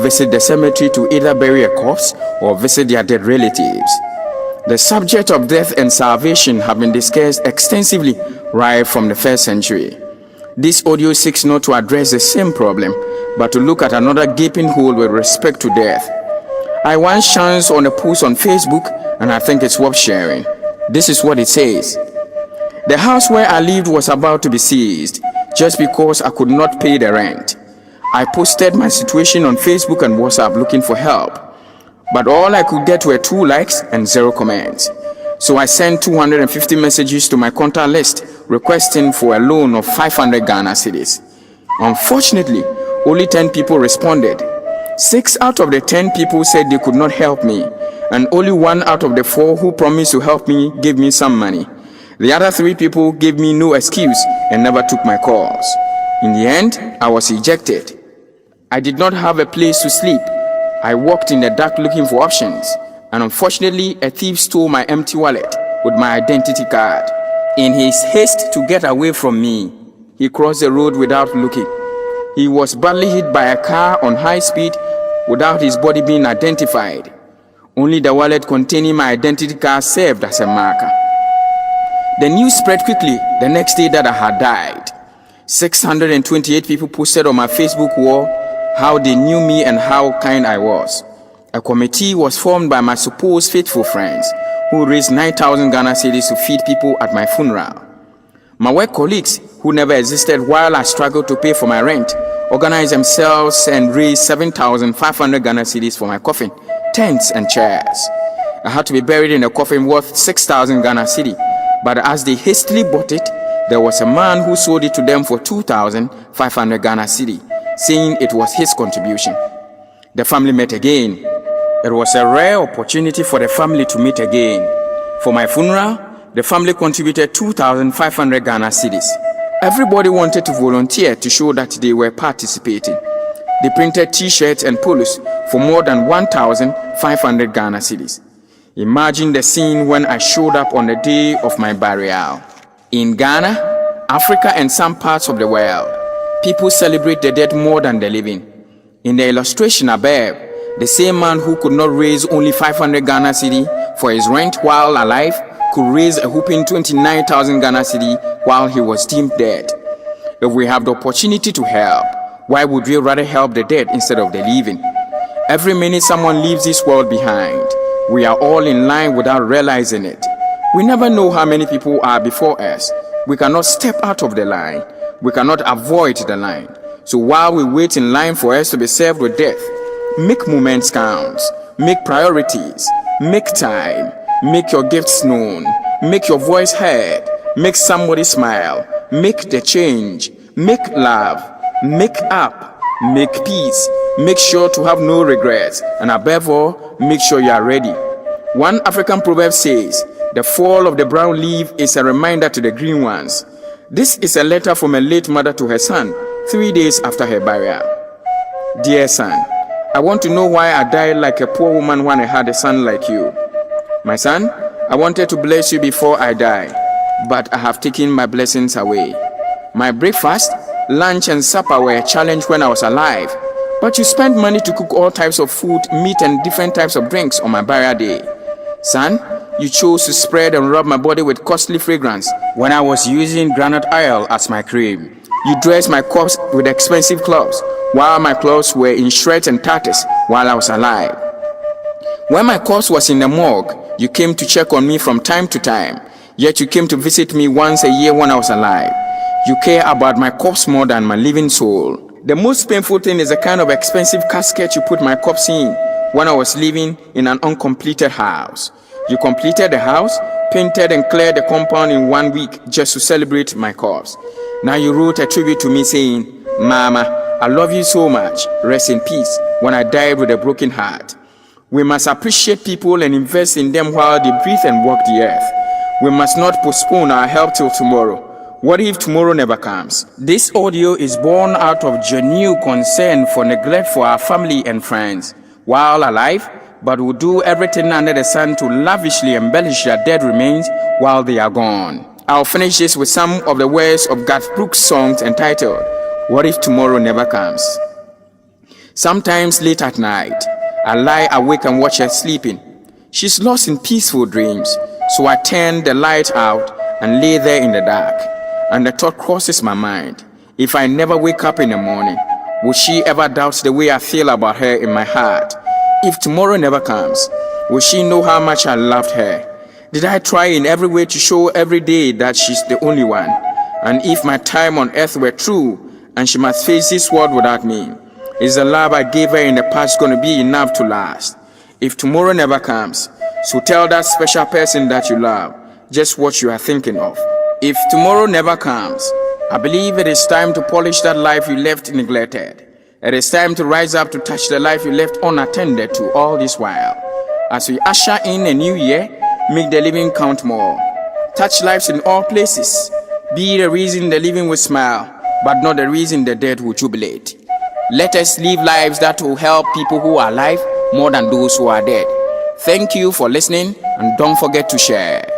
visit the cemetery to either bury a corpse or visit their dead relatives. The subject of death and salvation have been discussed extensively right from the first century. This audio seeks not to address the same problem, but to look at another gaping hole with respect to death. I once chanced on a post on Facebook, and I think it's worth sharing. This is what it says. The house where I lived was about to be seized just because I could not pay the rent. I posted my situation on Facebook and WhatsApp looking for help, but all I could get were 2 likes and 0 comments. So I sent 250 messages to my contact list requesting for a loan of 500 Ghana cedis. Unfortunately, only 10 people responded. 6 out of the 10 people said they could not help me, and only 1 out of the 4 who promised to help me gave me some money. The other 3 people gave me no excuse and never took my calls. In the end, I was ejected. I did not have a place to sleep. I walked in the dark looking for options, and unfortunately, a thief stole my empty wallet with my identity card. In his haste to get away from me, he crossed the road without looking. He was badly hit by a car on high speed without his body being identified. Only the wallet containing my identity card served as a marker. The news spread quickly the next day that I had died. 628 people posted on my Facebook wall how they knew me and how kind I was. A committee was formed by my supposed faithful friends who raised 9,000 Ghana cedis to feed people at my funeral. My work colleagues, who never existed while I struggled to pay for my rent, organized themselves and raised 7,500 Ghana cedis for my coffin, tents and chairs. I had to be buried in a coffin worth 6,000 Ghana cedi, but as they hastily bought it, there was a man who sold it to them for 2,500 Ghana cedi, saying it was his contribution. The family met again. It was a rare opportunity for the family to meet again. For my funeral, the family contributed 2,500 Ghana cedis. Everybody wanted to volunteer to show that they were participating. They printed t-shirts and polos for more than 1,500 Ghana cedis. Imagine the scene when I showed up on the day of my burial. In Ghana, Africa and some parts of the world, people celebrate the dead more than the living. In the illustration above, the same man who could not raise only 500 Ghana cedi for his rent while alive could raise a whopping 29,000 Ghana cedi while he was deemed dead. If we have the opportunity to help, why would we rather help the dead instead of the living? Every minute someone leaves this world behind, we are all in line without realizing it. We never know how many people are before us. We cannot step out of the line. We cannot avoid the line. So while we wait in line for us to be served with death, make moments count, make priorities, make time, make your gifts known, make your voice heard, make somebody smile, make the change, make love, make up, make peace, make sure to have no regrets, and above all, make sure you are ready. One African proverb says, the fall of the brown leaf is a reminder to the green ones. This is a letter from a late mother to her son, 3 days after her burial. Dear son, I want to know why I died like a poor woman when I had a son like you. My son, I wanted to bless you before I die, but I have taken my blessings away. My breakfast, lunch and supper were a challenge when I was alive, but you spent money to cook all types of food, meat and different types of drinks on my burial day. Son, you chose to spread and rub my body with costly fragrance when I was using granite oil as my cream. You dressed my corpse with expensive clothes, while my clothes were in shreds and tatters while I was alive. When my corpse was in the morgue, you came to check on me from time to time, yet you came to visit me once a year when I was alive. You care about my corpse more than my living soul. The most painful thing is the kind of expensive casket you put my corpse in when I was living in an uncompleted house. You completed the house, painted and cleared the compound in 1 week just to celebrate my corpse. Now you wrote a tribute to me saying, Mama, I love you so much. Rest in peace when I died with a broken heart. We must appreciate people and invest in them while they breathe and walk the earth. We must not postpone our help till tomorrow. What if tomorrow never comes? This audio is born out of genuine concern for neglect for our family and friends while alive, but will do everything under the sun to lavishly embellish their dead remains while they are gone. I'll finish this with some of the words of Garth Brooks' song entitled, What If Tomorrow Never Comes? Sometimes late at night, I lie awake and watch her sleeping. She's lost in peaceful dreams, so I turn the light out and lay there in the dark. And the thought crosses my mind, if I never wake up in the morning, will she ever doubt the way I feel about her in my heart? If tomorrow never comes, will she know how much I loved her? Did I try in every way to show every day that she's the only one? And if my time on earth were true, and she must face this world without me, is the love I gave her in the past gonna be enough to last? If tomorrow never comes, so tell that special person that you love just what you are thinking of. If tomorrow never comes, I believe it is time to polish that life you left neglected. It is time to rise up to touch the life you left unattended to all this while. As we usher in a new year, make the living count more. Touch lives in all places. Be the reason the living will smile, but not the reason the dead will jubilate. Let us live lives that will help people who are alive more than those who are dead. Thank you for listening, and don't forget to share.